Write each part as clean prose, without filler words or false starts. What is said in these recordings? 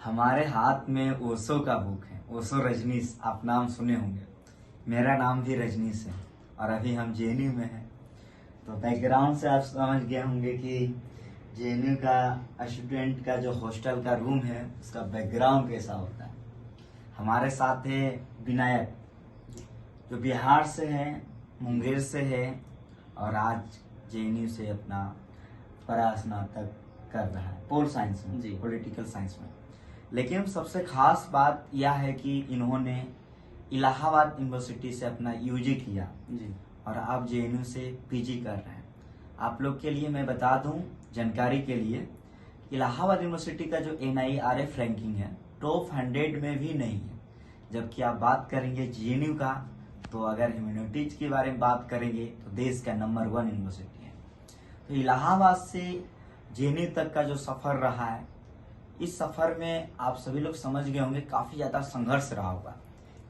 हमारे हाथ में ओशो का बुक है, ओशो रजनीश, आप नाम सुने होंगे। मेरा नाम भी रजनीश है और अभी हम जेएनयू में हैं। तो बैकग्राउंड से आप समझ गए होंगे कि जेएनयू का स्टूडेंट का जो हॉस्टल का रूम है उसका बैकग्राउंड कैसा होता है। हमारे साथ है विनायक, जो बिहार से है, मुंगेर से है और आज जेएनयू से अपना परास्नातक कर रहा है पोल साइंस में, जी, पॉलिटिकल साइंस में। लेकिन सबसे खास बात यह है कि इन्होंने इलाहाबाद यूनिवर्सिटी से अपना यूजी किया जी, और अब जेएनयू से पीजी कर रहे हैं। आप लोग के लिए मैं बता दूं, जानकारी के लिए, इलाहाबाद यूनिवर्सिटी का जो NIRF रैंकिंग है टॉप 100 में भी नहीं है। जबकि आप बात करेंगे जेएनयू का, तो अगर ह्यूमैनिटीज के बारे में बात करेंगे तो देश का नंबर 1 यूनिवर्सिटी है। तो इलाहाबाद से जेएनयू तक का जो सफर रहा है, इस सफर में आप सभी लोग समझ गए होंगे काफी ज्यादा संघर्ष रहा होगा।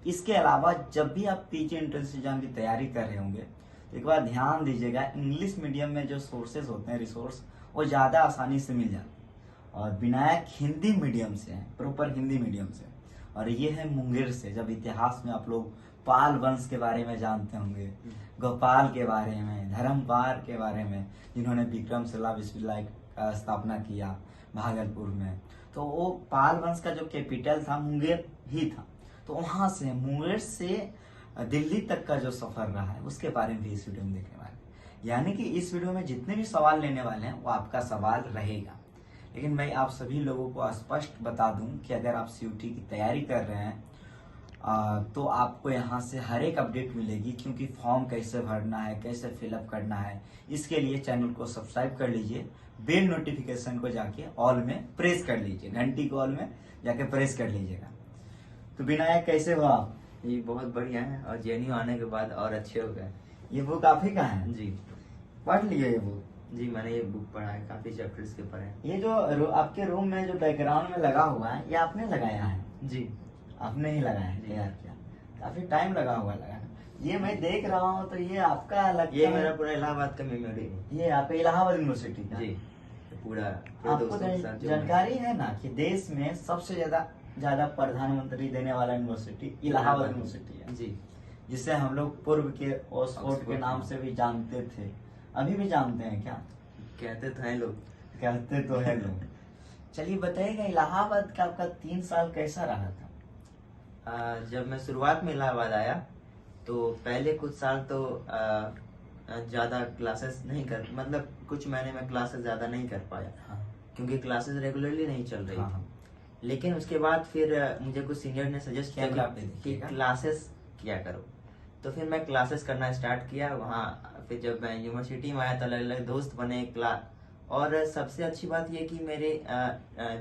इसके अलावा जब भी आप पीजी एंट्रेंस एग्जाम की तैयारी कर रहे होंगे तो एक बार ध्यान दीजिएगा, इंग्लिश मीडियम में जो सोर्सेज होते हैं, रिसोर्स, वो ज्यादा आसानी से मिल जाते हैं। और विनायक हिंदी मीडियम से है, प्रॉपर हिंदी मीडियम से, और ये है मुंगेर से। जब इतिहास में आप लोग पाल वंश के बारे में जानते होंगे, गोपाल के बारे में, धर्मपाल के बारे में, जिन्होंने विक्रमशिला विश्वविद्यालय का स्थापना किया भागलपुर में, तो वो पाल वंश का जो कैपिटल था मुंगेर ही था। तो वहां से, मुंगेर से दिल्ली तक का जो सफर रहा है उसके बारे में भी इस वीडियो में देखने वाले हैं। यानी कि इस वीडियो में जितने भी सवाल लेने वाले हैं वो आपका सवाल रहेगा। लेकिन मैं आप सभी लोगों को स्पष्ट बता दूं कि अगर आप सीयूटी की तैयारी कर रहे हैं तो आपको यहाँ से हर एक अपडेट मिलेगी, क्योंकि फॉर्म कैसे भरना है, कैसे फिलअप करना है, इसके लिए चैनल को सब्सक्राइब कर लीजिए। बेल नोटिफिकेशन को जाके ऑल में प्रेस कर लीजिए, घंटी को ऑल में जाके प्रेस कर लीजिएगा। तो विनायक, कैसे हो आप? ये बहुत बढ़िया है और जेएनयू आने के बाद और अच्छे हो गए। ये बुक आप ही का है? जी पढ़ लिए ये बुक? जी, मैंने ये बुक पढ़ा है, काफी चैप्टर्स के पढ़े हैं। ये जो आपके रूम में जो बैकग्राउंड में लगा हुआ है, ये आपने लगाया है? जी, आपने ही लगाया है, तैयार किया? काफी टाइम लगा हुआ लगाना। ये मैं देख रहा हूँ तो ये आपका लगता ये है, मेरा पूरा इलाहाबाद का मेमोरी है। ये आपका इलाहाबाद यूनिवर्सिटी का? जी, पूरा आपको दोस्तों के साथ जो जानकारी है ना कि देश में सबसे ज्यादा प्रधानमंत्री देने वाला यूनिवर्सिटी इलाहाबाद यूनिवर्सिटी है, जी, जिसे हम लोग पूर्व के ऑक्सफोर्ड के नाम से भी जानते थे। अभी भी जानते हैं क्या? कहते तो हैं लोग। कहते तो है लोग। चलिए बताइएगा, इलाहाबाद का आपका 3 साल कैसा रहा था? जब मैं शुरुआत में इलाहाबाद आया तो पहले कुछ साल तो ज्यादा क्लासेस नहीं कर, मतलब कुछ महीने में क्लासेस ज्यादा नहीं कर पाया। हाँ। क्योंकि क्लासेस रेगुलरली नहीं चल रही हाँ, थी। हाँ। लेकिन उसके बाद फिर मुझे कुछ सीनियर ने सजेस्ट किया कैमरा पे कि देखिएगा। क्लासेस किया करो। तो फिर मैं क्लासेस करना स्टार्ट किया वहाँ। फिर जब मैं यूनिवर्सिटी में आया तो अलग अलग दोस्त बने क्लास। और सबसे अच्छी बात यह कि मेरे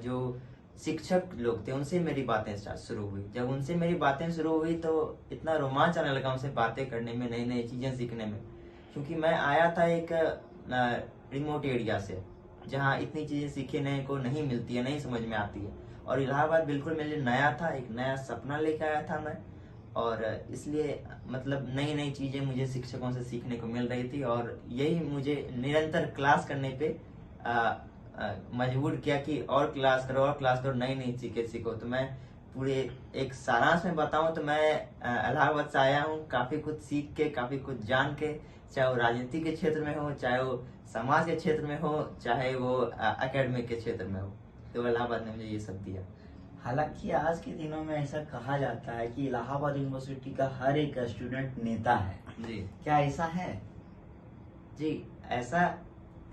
जो शिक्षक लोग थे उनसे मेरी बातें शुरू हुई। जब उनसे मेरी बातें शुरू हुई तो इतना रोमांच आने लगा उनसे बातें करने में, नई नई चीजें सीखने में। क्योंकि मैं आया था एक रिमोट एरिया से, जहाँ इतनी चीजें सीखने को नहीं मिलती है, नहीं समझ में आती है। और इलाहाबाद बिल्कुल मेरे लिए नया था, एक नया सपना लेके आया था मैं। और इसलिए मतलब नई नई चीजें मुझे शिक्षकों से सीखने को मिल रही थी और यही मुझे निरंतर क्लास करने पे मजबूर किया कि और क्लास करो, नई नई चीजें सीखो। तो मैं पूरे एक सारांश में बताऊं तो मैं इलाहाबाद से आया हूँ काफी कुछ सीख के, काफी कुछ जान के, चाहे वो राजनीति के क्षेत्र में हो, चाहे वो समाज के क्षेत्र में हो, चाहे वो एकेडमिक के क्षेत्र में हो। तो इलाहाबाद ने मुझे ये सब दिया। हालांकि आज के दिनों में ऐसा कहा जाता है कि इलाहाबाद यूनिवर्सिटी का हर एक स्टूडेंट नेता है। जी, क्या ऐसा है? जी, ऐसा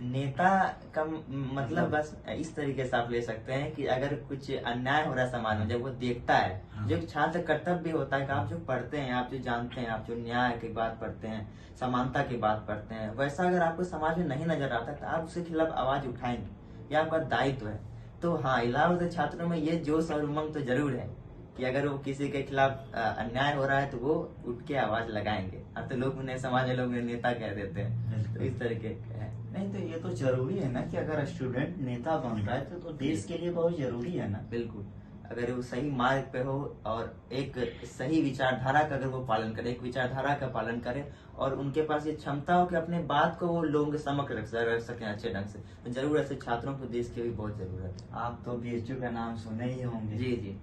नेता का मतलब बस इस तरीके से आप ले सकते हैं कि अगर कुछ अन्याय हो रहा है समाज में, जब वो देखता है, हाँ। जो छात्र कर्तव्य होता है कि आप जो पढ़ते हैं, आप जो जानते हैं, आप जो न्याय की बात पढ़ते हैं, समानता की बात पढ़ते हैं, वैसा अगर आपको समाज में नहीं नजर आता तो आप उसके खिलाफ आवाज उठाएंगे, ये आपका दायित्व है। तो हाँ, इलाहाबाद के छात्रों में ये जोश और उमंग तो जरूर है कि अगर वो किसी के खिलाफ अन्याय हो रहा है तो वो उठ के आवाज लगाएंगे। अब तो लोग उन्हें, समाज में लोग उन्हें नेता कह देते हैं, तो इस तरीके है। नहीं तो ये तो जरूरी है ना कि अगर स्टूडेंट नेता बन रहा है तो देश के लिए बहुत जरूरी है ना। बिल्कुल। अगर वो सही मार्ग पे हो और एक सही विचारधारा का अगर वो पालन करे, एक विचारधारा का पालन करे और उनके पास ये क्षमता हो कि अपने बात को वो लोगों के समक्ष रख सकें अच्छे ढंग से, तो जरूर ऐसे छात्रों को देश की भी बहुत जरूरत है। आप तो बीएचयू का नाम सुने ही होंगे। जी जी।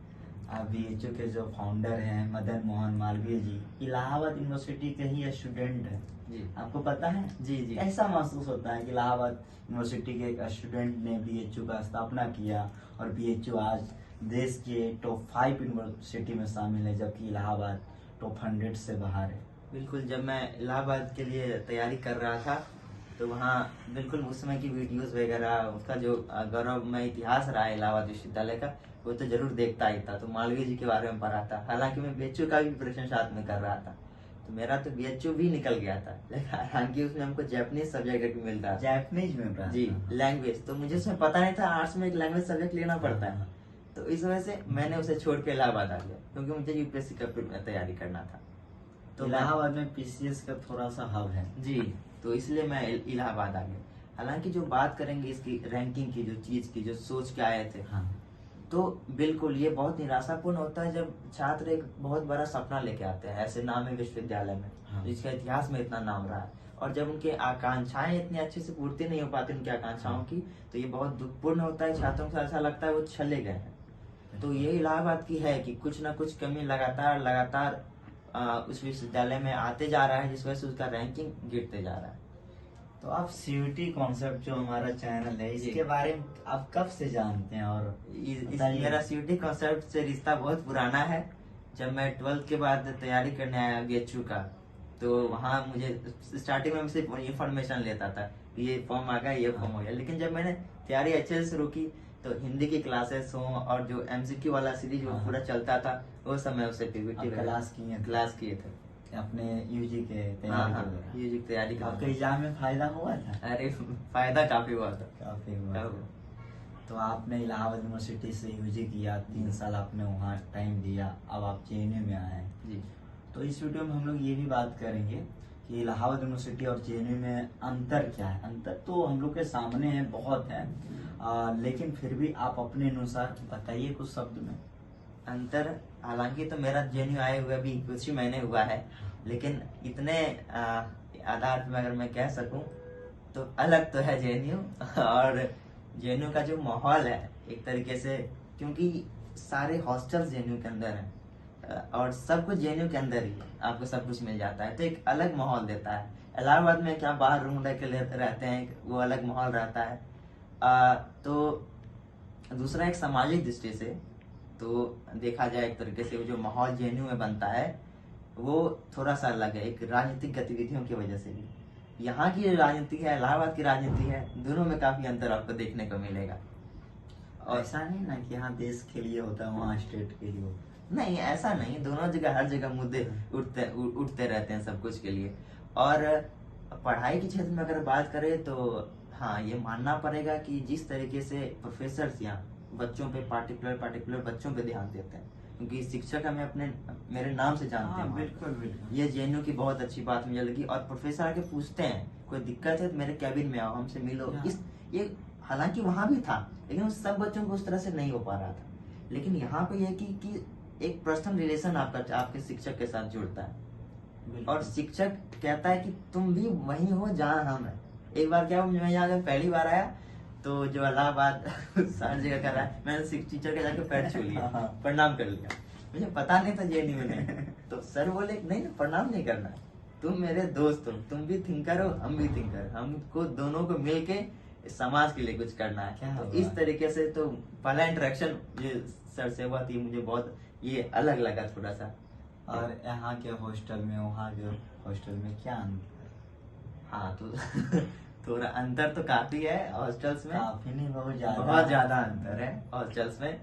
आप बीएचयू के जो फाउंडर हैं मदन मोहन मालवीय जी, इलाहाबाद यूनिवर्सिटी के ही स्टूडेंट हैं। जी आपको पता है? जी जी। ऐसा महसूस होता है कि इलाहाबाद यूनिवर्सिटी के एक स्टूडेंट ने बीएचयू का स्थापना किया और बीएचयू आज देश के टॉप 5 यूनिवर्सिटी में शामिल है, जबकि इलाहाबाद टॉप 100 से बाहर है। बिल्कुल, जब मैं इलाहाबाद के लिए तैयारी कर रहा था तो वहाँ बिल्कुल उस समय की वीडियोस वगैरह, उसका जो गौरवमय इतिहास रहा है इलाहाबाद विश्वविद्यालय का, वो तो जरूर देखता ही था। तो मालवीय जी के बारे में पढ़ा था, हालांकि मैं बीएचयू का भी प्रिपरेशन साथ में कर रहा था, तो मेरा तो बीएचयू भी निकल गया था, हालांकि उसमें हमको जैपनीज सब्जेक्ट भी मिलता था। जैपनीज में पढ़ा जी, था। लैंग्वेज तो मुझे उसमें पता नहीं था, आर्ट्स में एक लैंग्वेज सब्जेक्ट लेना पड़ता है, तो इस वजह से मैंने उसे छोड़ के इलाहाबाद आ गया, क्योंकि मुझे यूपीएससी का तैयारी करना था। तो इलाहाबाद में पीसीएस का थोड़ा सा हब है। जी, तो इसलिए मैं इलाहाबाद आ गया। हालांकि जो बात करेंगे इसकी रैंकिंग की, जो चीज की, जो सोच के आए थे, हाँ। तो बिल्कुल ये बहुत निराशापूर्ण होता है जब छात्र एक बहुत बड़ा सपना लेके आते हैं ऐसे नामी विश्वविद्यालय में, हाँ। जिसका इतिहास में इतना नाम रहा है, और जब उनके आकांक्षाएं इतनी अच्छे से पूर्ति नहीं हो पाती उनकी आकांक्षाओं की, तो ये बहुत दुखपूर्ण होता है। छात्रों को ऐसा लगता है वो छले गए हैं। तो ये इलाहाबाद की है कि कुछ ना कुछ कमी लगातार उस विश्वविद्यालय में आते जा रहा है, जिस वजह से उसका रैंकिंग गिरते जा रहा है। तो आप सीयूटी कॉन्सेप्ट जो हमारा चैनल है, जी। इसके बारे में आप कब से जानते हैं? और बताइए। मेरा सीयूटी कॉन्सेप्ट से रिश्ता बहुत पुराना है। जब मैं 12th के बाद तैयारी करने आया बीएचयू का, तो वहाँ मुझे स्टार्टिंग में सिर्फ इन्फॉर्मेशन लेता था, ये फॉर्म आ गया, ये फॉर्म हो गया, लेकिन जब मैंने तैयारी अच्छे से शुरू की तो हिंदी की क्लासेस हो और जो एमसीक्यू वाला सीरीज वो पूरा चलता था, वो समय उसे पीपीटी क्लास किए थे अपने यूजी के हाँ तैयारी हाँ, के दौरान। यूजी की तैयारी के आपके दौरान। एग्जाम में फायदा हुआ था? अरे फायदा काफी हुआ था। काफी हुआ था। तो आपने इलाहाबाद यूनिवर्सिटी से यूजी किया, 3 साल आपने वहाँ टाइम दिया, अब आप जेएनयू में आए हैं। जी। तो इस वीडियो में हम लोग ये भी बात करेंगे कि इलाहाबाद यूनिवर्सिटी और जेएनयू में अंतर क्या है। अंतर तो हम लोग के सामने है, बहुत है, लेकिन फिर भी आप अपने अनुसार बताइए कुछ शब्द में। अंतर, हालांकि तो मेरा जेएनयू आए हुए भी कुछ ही महीने हुआ है, लेकिन इतने आधार पे अगर मैं कह सकूं तो अलग तो है जेएनयू। और जेएनयू का जो माहौल है एक तरीके से, क्योंकि सारे हॉस्टल्स जेएनयू के अंदर हैं और सब कुछ जेएनयू के अंदर ही आपको सब कुछ मिल जाता है, तो एक अलग माहौल देता है। इलाहाबाद में क्या बाहर रूम लेके रहते हैं, वो अलग माहौल रहता है। तो दूसरा एक सामाजिक दृष्टि से तो देखा जाए एक तरीके से, वो जो माहौल जेएनयू में बनता है वो थोड़ा सा अलग है, एक राजनीतिक गतिविधियों की वजह से भी। यहाँ की जो राजनीति है, इलाहाबाद की राजनीति है, दोनों में काफी अंतर आपको देखने को मिलेगा। और ऐसा नहीं ना कि यहाँ देश के लिए होता है, वहाँ स्टेट के लिए होता है। नहीं, ऐसा नहीं, दोनों जगह हर जगह मुद्दे उठते रहते हैं सब कुछ के लिए। और पढ़ाई के क्षेत्र में अगर बात करें तो हाँ, ये मानना पड़ेगा कि जिस तरीके से प्रोफेसर्स यहाँ बच्चों पे पार्टिकुलर बच्चों पे ध्यान देते हैं, क्योंकि शिक्षक हमें मेरे नाम से जानते हैं। बिल्कुल बिल्कुल। ये जेएनयू की बहुत अच्छी बात मुझे लगी। और प्रोफेसर आके पूछते हैं कोई दिक्कत है तो मेरे कैबिन में आओ, हमसे मिलो। ये हालांकि वहां भी था, लेकिन उस सब बच्चों को उस तरह से नहीं हो पा रहा था। लेकिन यहाँ पे यह कि एक पर्सनल रिलेशन आपके शिक्षक के साथ जुड़ता है, और शिक्षक कहता है कि तुम भी वही हो जहाँ हम हैं। एक बार क्या, मैं यहाँ पहली बार आया तो जो इलाहाबाद सारी जगह कर रहा है, मैंने टीचर के जाके पैर छू लिया, प्रणाम कर लिया। मुझे पता नहीं था जेएनयू में तो सर बोले नहीं, प्रणाम नहीं करना, तुम मेरे दोस्त हो, तुम भी थिंकर हो, हम भी थिंकर, हमको दोनों को मिलके समाज के लिए कुछ करना है। तो इस तरीके से तो पहला इंटरेक्शन ये सर से हुआ थी, मुझे बहुत ये अलग लगा थोड़ा सा। और यहाँ के हॉस्टल में वहाँ के हॉस्टल में क्या अंतर? हाँ, तो थोड़ा अंतर तो काफी है हॉस्टल्स में, काफी नहीं, बहुत ज्यादा अंतर है हॉस्टल्स में।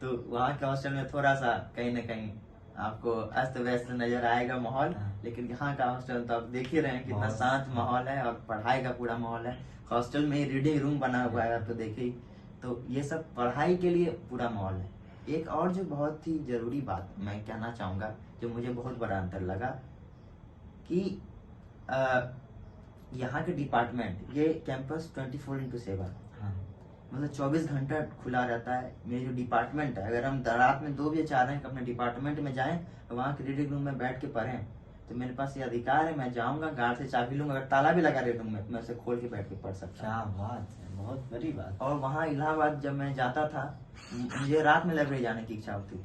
तो वहाँ के हॉस्टल में थोड़ा सा कहीं ना कहीं आपको अस्त व्यस्त नजर आएगा माहौल, लेकिन यहाँ का हॉस्टल तो आप देख ही रहे हैं कितना शांत माहौल है, और पढ़ाई का पूरा माहौल है। हॉस्टल में रीडिंग रूम बना हुआ है, आप तो देखिए। तो ये सब पढ़ाई के लिए पूरा माहौल है। एक और जो बहुत ही जरूरी बात मैं कहना चाहूंगा, जो मुझे बहुत बड़ा अंतर लगा, कि यहाँ के डिपार्टमेंट, ये कैंपस 24/7, मतलब 24 घंटा खुला रहता है। मेरे जो डिपार्टमेंट है, अगर हम रात में 2 बजे चाह रहे हैं कि अपने डिपार्टमेंट में जाएं तो वहाँ के रीडिंग रूम में बैठ के पढ़ें, तो मेरे पास ये अधिकार है, मैं जाऊंगा, गार्ड से चाबी लूंगा, अगर ताला भी लगा रीडिंग रूम में मैं उसे खोल के बैठ के पढ़ सकता क्या हूँ। बात है, बहुत बड़ी बात। और वहाँ इलाहाबाद जब मैं जाता था, मुझे रात में लाइब्रेरी जाने की इच्छा होती थी,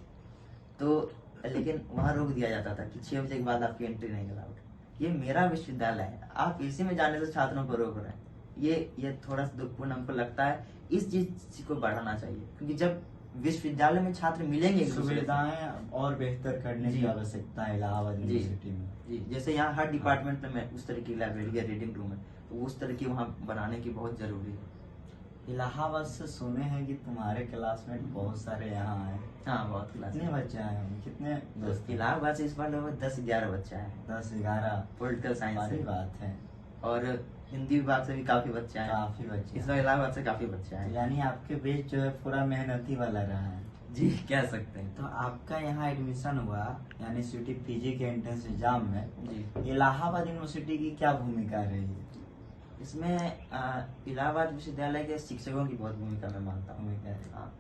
तो लेकिन वहाँ रोक दिया जाता था कि 6 बजे के बाद आपकी एंट्री नहीं अलाउड। ये मेरा विश्वविद्यालय है, आप इसी में जाने से छात्रों को रोक रहे हैं। ये थोड़ा सा दुखपूर्ण हमको लगता है। इस चीज को बढ़ाना चाहिए, क्योंकि जब विश्वविद्यालय में छात्र मिलेंगे एक दूसरे से- सुविधाएं और बेहतर करने की जी। आवश्यकता है इलाहाबाद जी। यूनिवर्सिटी में। जी, जैसे यहाँ हर डिपार्टमेंट में उस तरह की लाइब्रेरी या रीडिंग रूम है, तो उस तरह की वहाँ बनाने की बहुत जरूरी है। इलाहाबाद से सुने हैं कि तुम्हारे क्लासमेट बहुत सारे यहाँ आए। हाँ, बहुत क्लास कितने बच्चे आए होंगे, कितने दोस्त? इलाहाबाद से इस बार लगभग 10-11 बच्चा है। 10-11? पॉलिटिकल साइंस बड़ी से, बात है। और हिंदी विभाग से भी काफी बच्चे आए। काफी बच्चे इस बार इलाहाबाद से काफी बच्चे आए। यानी आपके बीच जो है पूरा मेहनती वाला रहा है। जी, कह सकते हैं। तो आपका यहाँ एडमिशन हुआ यानी सिटी पीजी के एंट्रेंस एग्जाम में, जी, इलाहाबाद यूनिवर्सिटी की क्या भूमिका रही है? इसमें इलाहाबाद विश्वविद्यालय के शिक्षकों की बहुत भूमिका मैं मानता हूँ। भूमिका है। हाँ,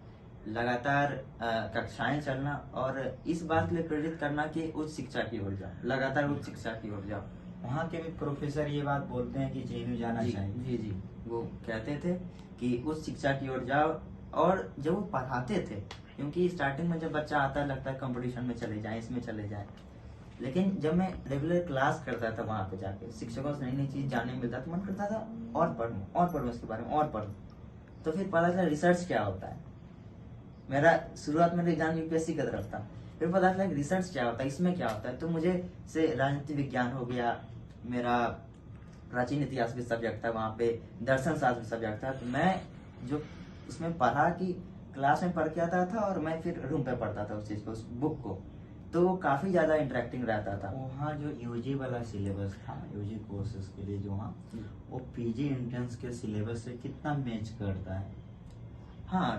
लगातार कक्षाएं चलना और इस बात के लिए प्रेरित करना कि उच्च शिक्षा की ओर जाओ, लगातार उच्च शिक्षा की ओर जाओ। वहाँ के भी प्रोफेसर ये बात बोलते हैं कि जेएनयू जाना जी, चाहिए। जी जी, वो कहते थे कि उच्च शिक्षा की ओर जाओ। और जब वो पढ़ाते थे, क्योंकि स्टार्टिंग में जब बच्चा आता है लगता है कंपटीशन में चले जाएं, इसमें चले जाएं, लेकिन जब मैं रेगुलर क्लास करता था वहाँ पे जाके, शिक्षकों से नई नई चीज जानने मिलता तो मन करता था और पढ़ूं इसके बारे में और पढ़ूं। तो फिर पता चला रिसर्च क्या होता है। मेरा शुरुआत में एग्जाम यूपीएससी की तरफ था, फिर पता चला कि रिसर्च क्या होता है, इसमें क्या होता है। तो मुझे से राजनीति विज्ञान हो गया, मेरा प्राचीन इतिहास भी सब्जेक्ट था, वहाँ पे दर्शन शास्त्र भी सब्जेक्ट था। तो मैं जो उसमें पढ़ा कि क्लास में पढ़ के आता था और मैं फिर रूम पे पढ़ता था उस चीज को, उस बुक को, तो वो काफी ज्यादा इंटरेक्टिंग रहता था। वहाँ जो यूजी वाला सिलेबस था, यूजी कोर्सेज के लिए जो वहाँ, वो पीजी एंट्रेंस के सिलेबस से कितना मैच करता है? हाँ,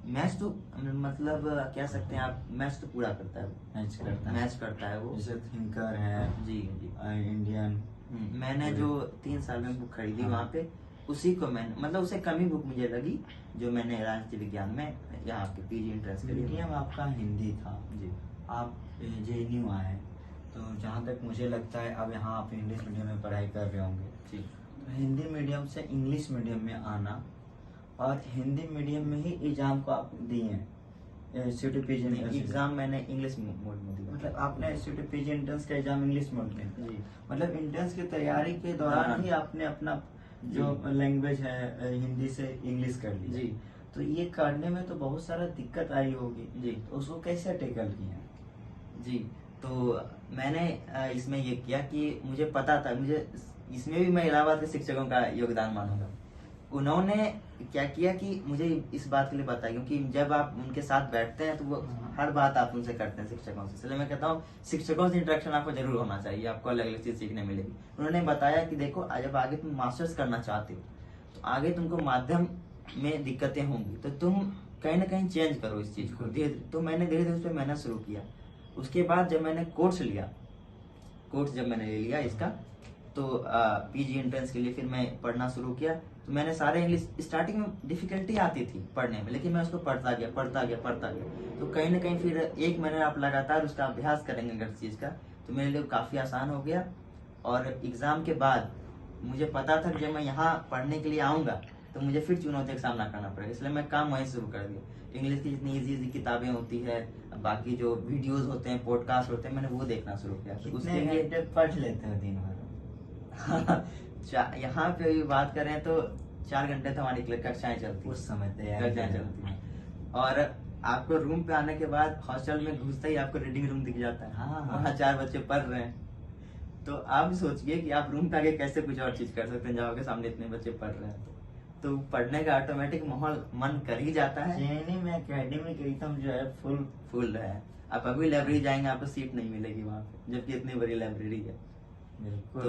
मैच तो मतलब कह सकते हैं आप, मैच तो पूरा करता है, मैच करता है। मैच करता है वो। जैसे थिंकर है, जी जी। इंडियन। मैंने जो 3 साल में बुक खरीदी हाँ। वहाँ पे, उसी को मैंने, मतलब उससे कम ही बुक मुझे लगी जो मैंने राजनीति विज्ञान में यहाँ पे पीजी एंट्रेंस के लिए। मीडियम आपका हिंदी था, जी आप जेएनयू आए, तो जहाँ तक मुझे लगता है अब यहाँ आप इंग्लिश मीडियम में पढ़ाई कर रहे होंगे। जी। तो हिंदी मीडियम से इंग्लिश मीडियम में आना और हिंदी मीडियम में ही एग्जाम को आप दिए हैं, सिटी पीजी एग्जाम मैंने इंग्लिश मोड में दिया। मतलब आपने सिटी पीजी एंट्रेंस का एग्जाम इंग्लिश मोड में दिया। जी। मतलब एंट्रेंस की तैयारी के दौरान ही आपने अपना जो लैंग्वेज है हिंदी से इंग्लिश कर लिया। जी। तो ये करने में तो बहुत सारा दिक्कत आई होगी जी। तो उसको कैसे टैकल किया? जी, तो मैंने इसमें ये किया कि मुझे पता था, मुझे इसमें भी मैं इलाहाबाद के शिक्षकों का योगदान मानूंगा। उन्होंने क्या किया कि मुझे इस बात के लिए बताया, क्योंकि जब आप उनके साथ बैठते हैं तो वो हर बात आप उनसे करते हैं शिक्षकों से, इसलिए मैं कहता हूँ शिक्षकों से इंटरेक्शन आपको जरूर होना चाहिए, आपको अलग अलग चीज सीखने मिलेगी। उन्होंने बताया कि देखो, जब आगे तुम मास्टर्स करना चाहते हो तो आगे तुमको माध्यम में दिक्कतें होंगी, तो तुम कहीं ना कहीं चेंज करो इस चीज को धीरे। तो मैंने धीरे धीरे उस पर मेहनत शुरू किया। उसके बाद जब मैंने कोर्स जब मैंने ले लिया इसका, तो पीजी एंट्रेंस के लिए फिर मैं पढ़ना शुरू किया। तो मैंने सारे इंग्लिश, स्टार्टिंग में डिफिकल्टी आती थी पढ़ने में, लेकिन मैं उसको पढ़ता गया। तो कहीं ना कहीं फिर 1 महीने आप लगातार उसका अभ्यास करेंगे अगर चीज का, तो मेरे लिए काफी आसान हो गया। और एग्जाम के बाद मुझे पता था कि जब मैं यहाँ पढ़ने के लिए आऊंगा तो मुझे फिर चुनौती का सामना करना पड़ेगा, इसलिए मैं काम वहीं शुरू कर दिया। इंग्लिश की जितनी इजी किताबें होती है, बाकी जो वीडियोस होते हैं, पॉडकास्ट होते हैं, मैंने वो देखना शुरू किया। कितने घंटे पढ़ लेते हो दिन भर? यहाँ पे भी बात करें तो 4 घंटे तो हमारी कक्षाएं चलती उस समय कक्षाएं चलती हैं। और आपको रूम पे आने के बाद हॉस्टल में घुसते ही आपको रीडिंग रूम दिख जाता है। हाँ। वहाँ 4 बच्चे पढ़ रहे हैं, तो आप भी सोचिए कि आप रूम पे आके कैसे कुछ और चीज कर सकते हैं जब आपके सामने इतने बच्चे पढ़ रहे हैं। तो पढ़ने का ऑटोमेटिक माहौल मन कर ही जाता है। जेएनयू में एकेडमिक एकदम जो है फुल है। आप अभी लाइब्रेरी जाएंगे, आपको सीट नहीं मिलेगी वहाँ पे, जबकि इतनी बड़ी लाइब्रेरी है। बिल्कुल।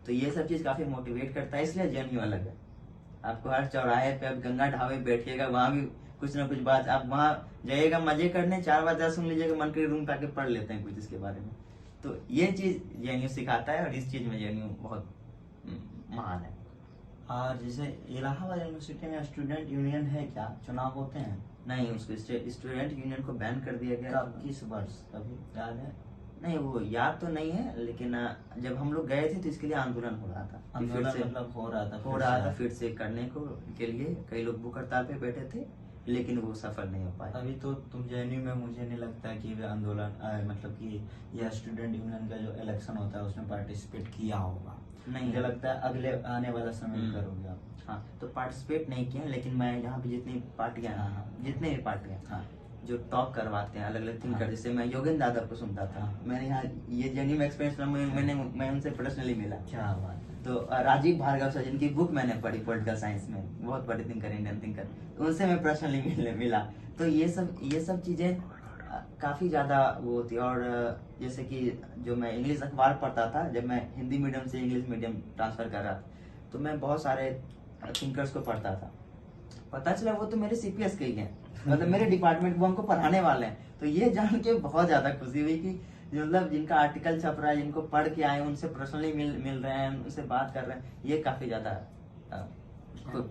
तो ये सब चीज काफी मोटिवेट करता है, इसलिए जेएनयू अलग है। आपको हर चौराहे पे, आप गंगा ढाबे बैठिएगा, वहां भी कुछ ना कुछ बात, आप वहां जाइएगा मजे करने, 4 बार सुन लीजिएगा, मन के रूम पे आके पढ़ लेते हैं कुछ इसके बारे में। तो ये चीज जेएनयू सिखाता है, और इस चीज में जेएनयू बहुत महान है। और जैसे इलाहाबाद यूनिवर्सिटी में स्टूडेंट यूनियन है क्या, चुनाव होते हैं? नहीं, उसको स्टूडेंट यूनियन को बैन कर दिया गया। कब, किस वर्ष, कभी याद है? नहीं, वो याद तो नहीं है, लेकिन जब हम लोग गए थे तो इसके लिए आंदोलन हो रहा था कि फिर आंदोलन से मतलब हो रहा था, फिर से करने को के लिए कई लोग भूख हड़ताल पे बैठे थे, लेकिन वो सफल नहीं हो पाए। अभी तो तुम जेएनयू में, मुझे नहीं लगता कि वे आंदोलन मतलब कि यह स्टूडेंट यूनियन का जो इलेक्शन होता है उसमें पार्टिसिपेट किया होगा। नहीं, मुझे लगता है अगले आने वाला समय में करोगे आप। हाँ, तो पार्टिसिपेट नहीं किए, लेकिन मैं यहाँ पे जितनी पार्टियां हाँ। जितने भी पार्टियां हाँ जो टॉप करवाते हैं अलग अलग थिंकर, हाँ। जैसे मैं योगेंद्र यादव को सुनता था। हाँ। मैंने यहाँ ये जेएनयू में एक्सपीरियंस मैं उनसे पर्सनली मिला। क्या बात है। तो राजीव भार्गव सर, जिनकी बुक मैंने पढ़ी पॉलिटिकल साइंस में, बहुत बड़े थिंकर, इंडियन थिंकर, उनसे मैं पर्सनली मिला। तो ये सब चीजें काफी ज्यादा वो होती है। और जैसे कि जो मैं इंग्लिश अखबार पढ़ता था, जब मैं हिंदी मीडियम से इंग्लिश मीडियम ट्रांसफर कर रहा था, तो मैं बहुत सारे थिंकर्स को पढ़ता था। पता चला वो तो मेरे सीपीएस के ही हैं, मतलब मेरे डिपार्टमेंट वो हमको पढ़ाने वाले हैं। तो ये जान के बहुत ज्यादा खुशी हुई कि मतलब जिनका आर्टिकल छप रहा है, जिनको पढ़ के आए, उनसे पर्सनली मिल रहे हैं, उनसे बात कर रहे हैं, ये काफी ज्यादा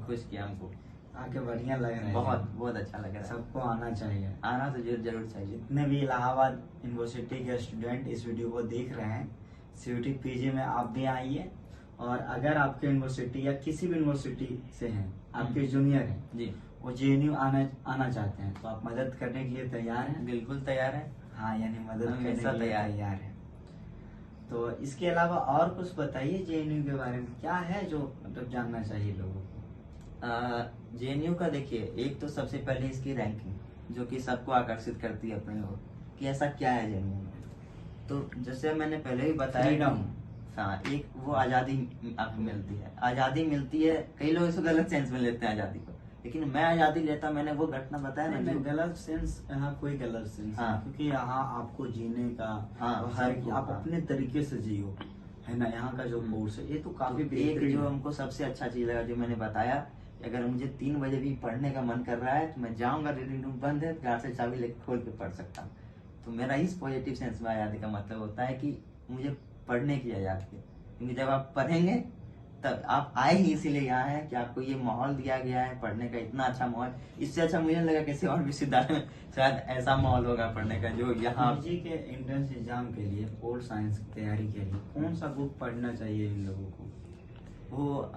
खुश किया हमको। आके बढ़िया लग रहा है, बहुत अच्छा लग रहा है। सबको आना चाहिए, आना तो जरूर चाहिए। जितने भी इलाहाबाद यूनिवर्सिटी के स्टूडेंट इस वीडियो को देख रहे हैं, सीयूटी पीजी में आप भी आइए। और अगर आपके यूनिवर्सिटी या किसी भी यूनिवर्सिटी से हैं, आपके जूनियर हैं जी, वो जेएनयू आना चाहते हैं, तो आप मदद करने के लिए तैयार हैं? बिल्कुल तैयार है। हाँ, यानी मदद करने हमेशा के लिए तैयार है। तो इसके अलावा और कुछ बताइए जेएनयू के बारे में, क्या है जो मतलब जानना चाहिए लोगों को? जेएनयू का देखिए, एक तो सबसे पहले इसकी रैंकिंग, जो कि सबको आकर्षित करती है अपनी ओर, कि ऐसा क्या है जेएनयू में। तो जैसे मैंने पहले भी बताया, फ्रीडम। हाँ, एक वो आज़ादी आपको मिलती है। कई लोग इसको गलत सेंस में लेते हैं आज़ादी को, लेकिन मैं आज़ादी लेता, मैंने वो घटना बताया ना, नहीं, गलत सेंस यहाँ कोई गलत सेंस हाँ। नहीं, क्योंकि यहाँ आपको जीने का हाँ, हर सबको, आप हाँ। अपने तरीके से जियो, है ना। यहाँ का जो कोर्स है ये तो काफी तो एक बेहतरीन जो है। हमको सबसे अच्छा चीज लगा, जो मैंने बताया, कि अगर मुझे 3 बजे भी पढ़ने का मन कर रहा है तो मैं जाऊंगा, रीडिंग रूम बंद है, घर से चाबी लेकर खोल के पढ़ सकता हूँ। तो मेरा इस पॉजिटिव सेंस में आज़ादी का मतलब होता है कि मुझे पढ़ने की आज़ादी है, क्योंकि जब आप पढ़ेंगे तब आप आए ही इसीलिए यहाँ है कि आपको ये माहौल दिया गया है पढ़ने का, इतना अच्छा माहौल। इससे अच्छा मुझे नहीं लगा किसी और विश्वविद्यालय में शायद ऐसा माहौल होगा पढ़ने का जो यहाँ। पीजी के एंट्रेंस एग्जाम के लिए, पोल साइंस की तैयारी के लिए कौन सा बुक पढ़ना चाहिए इन लोगों को? वो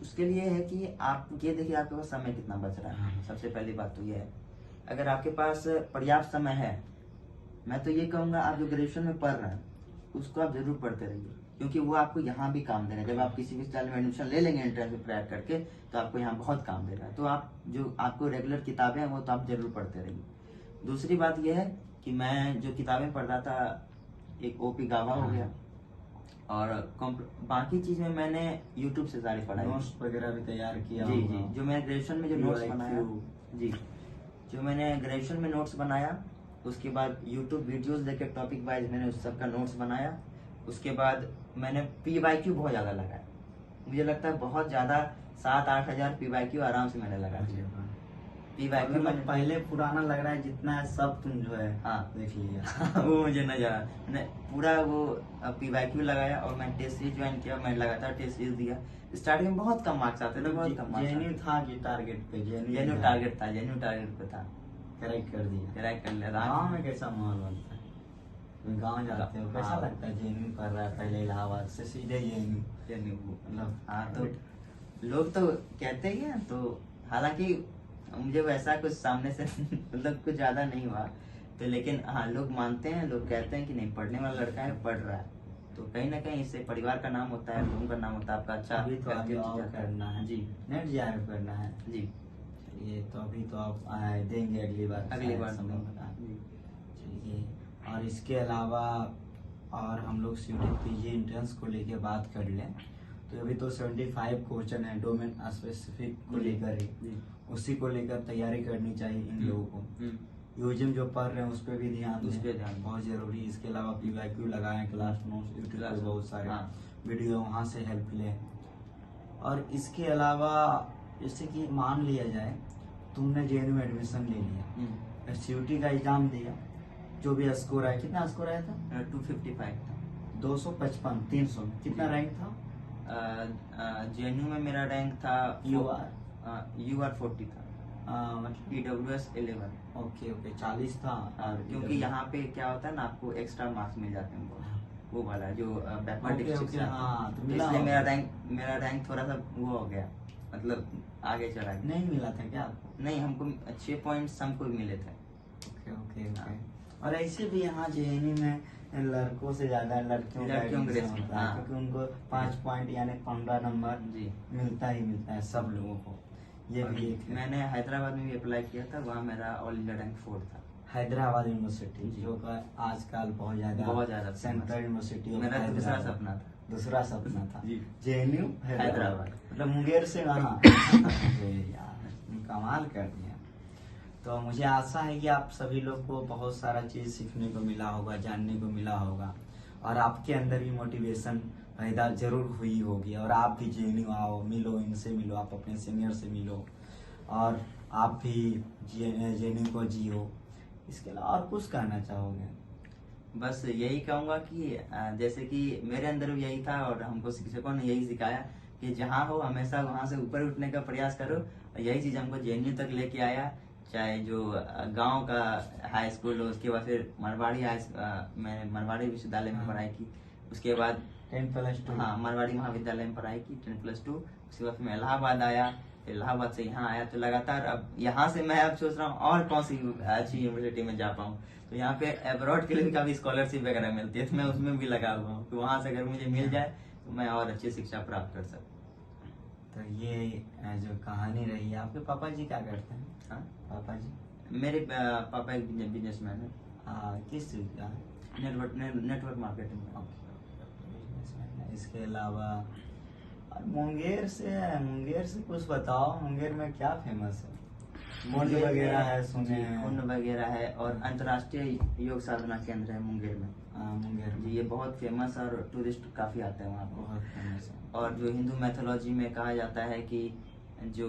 उसके लिए है कि आप ये देखिए आपके पास समय कितना बच रहा है। सबसे पहली बात तो ये है, अगर आपके पास पर्याप्त समय है, मैं तो ये कहूँगा आप जो ग्रेजुएशन में पढ़ रहे हैं उसको आप जरूर पढ़ते रहिए, क्योंकि वो आपको यहाँ भी काम देगा। जब आप किसी विश्वविद्यालय में एडमिशन ले लेंगे एंट्रेंस में क्रैक करके, तो आपको यहाँ बहुत काम देगा। तो आप जो आपको रेगुलर किताबें हैं वो तो आप जरूर पढ़ते रहिए। दूसरी बात यह है कि मैं जो किताबें पढ़ रहा था, एक ओपी गाभा हो गया, और बाकी चीज में मैंने यूट्यूब से सारी पढ़ाई, नोट्स वगैरह भी तैयार किया जी होगा। जी, जो मैं ग्रेजुएशन में जो नोट्स बनाया जी, जो मैंने ग्रेजुएशन में नोट्स बनाया, उसके बाद यूट्यूब वीडियोस देख के टॉपिक वाइज मैंने उस सबका नोट्स बनाया। उसके बाद मैंने पीवाईक्यू बहुत ज्यादा लगाया, मुझे लगता है बहुत ज्यादा 7-8 हजार पीवाईक्यू आराम से मैंने लगा दिया। पीवाईक्यू मतलब पहले पुराना लग रहा है जितना है सब तुम जो है हाँ देख लिया। वो मुझे नहीं जाना, मैंने पूरा वो पीवाईक्यू लगाया, और मैं टेस्ट सीरीज ज्वाइन किया, मैं लगातार टेस्ट सीरीज दिया। स्टार्टिंग में बहुत कम मार्क्स आते थे, बहुत कम जेएनयू मार्क्स था कि टारगेट पे? जेन्यू टारगेट पे था, करेक्ट कर दिया। करेक्ट कर लिया। गाँव में कैसा माहौल बनता है? तुम गाँव जाते हो, कैसा हाँ। लगता है? जेएनयू कर रहा है, पहले इलाहाबाद से सीधे जेएनयू। जेन्यू मतलब हाँ, तो लोग तो कहते ही हैं। तो हालांकि मुझे वैसा कुछ सामने से मतलब कुछ ज्यादा नहीं हुआ, तो लेकिन हाँ, लोग मानते हैं, लोग कहते हैं कि नहीं, पढ़ने वाला लड़का है, पढ़ रहा है। तो कहीं ना कहीं इससे परिवार का नाम होता है, लोगों का नाम होता है, आपका अच्छा अभी तो आगे चीज़ और आता है। करना है जी नेट जेआरएफ करना है जी, चलिए, तो अभी तो आप देंगे अगली बार, अगली शायद बार समय देंगे। बता। जी। चलिए, और इसके अलावा और हम लोग सीयूटी पीजी एंट्रेंस को लेके बात कर लें, तो अभी तो 75 क्वेश्चन है डोमेन स्पेसिफिक को जी, लेकर ही, जी। उसी को लेकर तैयारी करनी चाहिए इन लोगों को। हम्म, यूजिम जो पढ़ रहे हैं उस पर भी ध्यान उस दें, पे ध्यान दें। बहुत जरूरी। इसके अलावा पीवाईक्यू लगाएं, क्लास नोट्स यूट्यूब पे बहुत सारे हाँ। वीडियो, वहाँ से हेल्प लें। और इसके अलावा जैसे कि मान लिया जाए तुमने जेएनयू में एडमिशन ले लिया, सीयूटी का एग्जाम दिया, जो भी स्कोर आया, कितना स्कोर आया था? 255 था। 255, 300 में कितना जी। रैंक था? जेएनयू में मेरा रैंक था UR UR 40 था, मतलब EWS 11। ओके ओके 40 था। क्योंकि यहाँ पे क्या होता है ना, आपको एक्स्ट्रा मार्क्स मिल जाते हैं बहुत, वो वाला जो बैकवर्ड ओके डिस्ट्रिक्ट ओके से हाँ, तो तो मिला इसलिए होगा। मेरा रैंक थोड़ा सा वो हो गया, मतलब आगे चला गया। नहीं मिला था क्या आपको? नहीं, हमको 6 पॉइंट्स हमको मिले थे। Okay okay okay. और ऐसे भी यहाँ जेएनयू में लड़कों से ज्यादा लड़कियों का लड़कियों का admission रेस होता है, हाँ। क्योंकि उनको 5 पॉइंट यानी 15 नंबर जी मिलता ही मिलता है सब लोगों को। ये और भी एक है। मैंने हैदराबाद में भी अप्लाई किया था, वहाँ मेरा ऑल इंडिया रैंक 4 था। हैदराबाद यूनिवर्सिटी जी। जो का आजकल बहुत बहुत ज्यादा ज्यादा सेंट्रल यूनिवर्सिटी ऑफ मेरा तो दूसरा हैदराबाद। सपना था। दूसरा सपना था जी। जेएनयू हैदराबाद। मतलब मुंगेर से वहाँ अरे यार कमाल कर दिया। तो मुझे आशा है कि आप सभी लोग को बहुत सारा चीज सीखने को मिला होगा, जानने को मिला होगा, और आपके अंदर भी मोटिवेशन पैदा जरूर हुई होगी, और आप भी जेएनयू आओ, मिलो, इनसे मिलो, आप अपने सीनियर से मिलो, और आप भी जेएनयू को जियो। इसके अलावा और कुछ कहना चाहोगे? बस यही कहूंगा कि जैसे कि मेरे अंदर भी यही था, और हमको शिक्षकों ने यही सिखाया कि जहाँ हो हमेशा वहां से ऊपर उठने का प्रयास करो। और यही चीज हमको जेएनयू तक लेके आया, चाहे जो गांव का हाई स्कूल हो, उसके बाद फिर मैंने मरवाड़ी विश्वविद्यालय में पढ़ाई की, उसके बाद 10+2 हाँ मरवाड़ी महाविद्यालय में पढ़ाई की 10+2। उसके बाद फिर मैं इलाहाबाद आया, फिर इलाहाबाद से यहाँ आया, तो लगातार अब यहाँ से मैं अब सोच रहा हूँ और कौन सी अच्छी यूनिवर्सिटी में जा पाऊँ। तो यहाँ पे अब्रॉड के लिए भी काफी स्कॉलरशिप वगैरह मिलती है, तो मैं उसमें भी लगा हुआ हूँ, तो वहाँ से अगर मुझे मिल जाए तो मैं और अच्छी शिक्षा प्राप्त कर सकूँ। तो ये जो कहानी रही है, आपके पापा जी क्या करते हैं? हाँ, पापा जी मेरे पापा एक बिजनेसमैन है, किस चीज का है? नेटवर्क मार्केटिंग में। बिजनेसमैन है। इसके अलावा और मुंगेर से कुछ बताओ, मुंगेर में क्या फेमस है? कुंड वगैरह है सुने हैं। कुंड वगैरह है, और अंतर्राष्ट्रीय योग साधना केंद्र है मुंगेर में। मुंगेर जी, ये बहुत फेमस, और टूरिस्ट काफी आते हैं वहाँ पर। बहुत फेमस है। और जो हिंदू मैथोलॉजी में कहा जाता है कि जो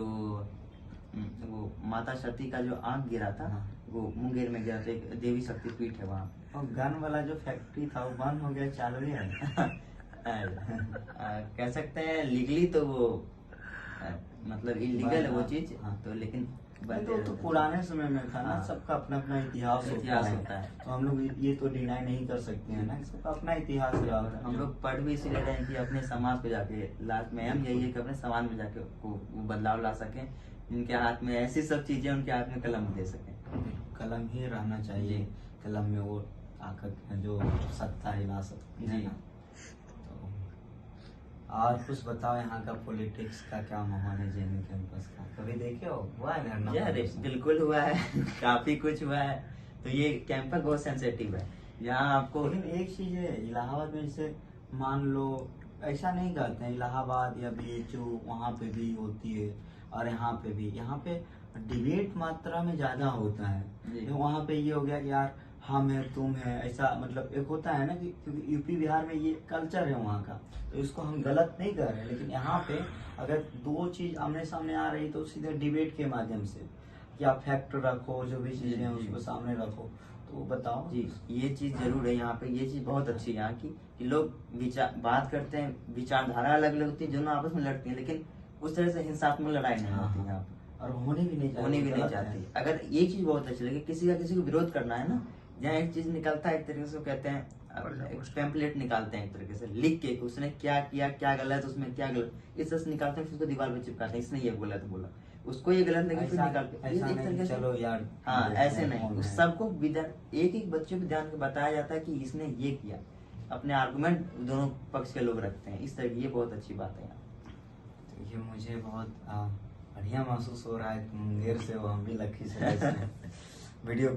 वो माता सती का जो आंख गिरा था, हाँ। वो मुंगेर में गिरा था, एक देवी शक्तिपीठ है वहाँ। और गन वाला जो फैक्ट्री था वो बंद हो गया, चालू ही है। कह सकते हैं लीगली तो वो मतलब इलीगल है वो चीज, हाँ। तो लेकिन तो पुराने समय में था ना, हाँ। सबका अपना अपना इतिहास होता है। तो हम लोग ये तो डिनाई नहीं कर सकते हैं ना, सबका अपना इतिहास है। और हम लोग पढ़ भी इसीलिए रहे हैं कि अपने समाज पे जाके, लास्ट में हम यही है कि अपने समाज में जाके वो बदलाव ला सकें। इनके हाथ में ऐसी सब चीजें, उनके हाथ में कलम दे सकें। कलम ही रहना चाहिए, कलम में वो ताकत है जो सत्ता हिला सकती है जी। ना। तो और कुछ बताओ, यहाँ का पॉलिटिक्स का क्या माहौल है जेएनयू कैंपस का? कभी देखे हो? हुआ है धरना? यार बिल्कुल हुआ है। काफी कुछ हुआ है। तो ये कैंपस बहुत सेंसिटिव है, यहाँ आपको लेकिन एक चीज है, इलाहाबाद में जैसे मान लो, ऐसा नहीं कहते हैं, इलाहाबाद या बीएचयू वहाँ पे भी होती है, और यहाँ पे भी, यहाँ पे डिबेट मात्रा में ज्यादा होता है। जी। तो वहाँ पे ये हो गया कि यार हम है तुम है, ऐसा मतलब एक होता है ना कि क्योंकि यूपी बिहार में ये कल्चर है वहाँ का, तो इसको हम गलत नहीं कर रहे, लेकिन यहाँ पे अगर दो चीज आमने सामने आ रही तो सीधे डिबेट के माध्यम से, कि आप फैक्ट रखो, जो भी चीजें हैं उसको सामने रखो। तो बताओ। जी, ये चीज जरूर है यहाँ पे, ये चीज बहुत अच्छी है यहाँ की, कि लोग विचार बात करते हैं, विचारधारा अलग अलग होती है, दोनों आपस में लड़ती है, लेकिन उस तरह से हिंसात्मक लड़ाई नहीं होती यहाँ पे, और होने भी नहीं चाहती। अगर ये चीज बहुत अच्छी लगी, किसी का किसी को विरोध करना है ना, जहाँ एक चीज निकलता है, एक तरीके से कहते हैं पैम्पलेट निकालते हैं, एक तरीके से लिख के उसने क्या किया, क्या गलत, उसमें क्या गलत, इस तरह से निकालते हैं, फिर उसको दीवार पे चिपकाते हैं, इसने ये गलत बोला, उसको ये गलत लगे, फिर निकालते हैं, एक तरीके से। चलो यार, हाँ, ऐसे नहीं, सबको एक एक बच्चे को ध्यान के बताया जाता है कि इसने ये किया, अपने आर्गुमेंट दोनों पक्ष के लोग रखते हैं, इस तरह की ये बहुत अच्छी बात है यहाँ। तो ये मुझे बहुत बढ़िया महसूस हो रहा है, तुम मुंगेर से हो, हम भी लखीसराय से हैं। वीडियो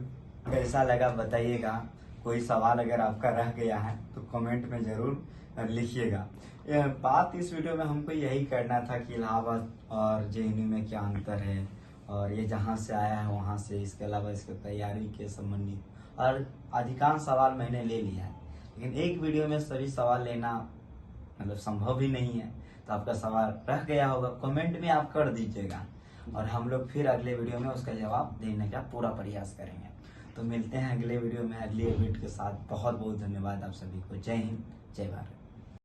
कैसा लगा बताइएगा, कोई सवाल अगर आपका रह गया है तो कमेंट में जरूर लिखिएगा। बात इस वीडियो में हमको यही करना था कि इलाहाबाद और जेएनयू में क्या अंतर है, और ये जहाँ से आया है वहाँ से, इसके अलावा इसके तैयारी के संबंधित, और अधिकांश सवाल मैंने ले लिया है, लेकिन एक वीडियो में सभी सवाल लेना मतलब संभव भी नहीं है। तो आपका सवाल रह गया होगा, कमेंट में आप कर दीजिएगा, और हम लोग फिर अगले वीडियो में उसका जवाब देने का पूरा प्रयास करेंगे। तो मिलते हैं अगले वीडियो में अगली अपडेट के साथ। बहुत बहुत धन्यवाद आप सभी को। जय हिंद, जय भारत।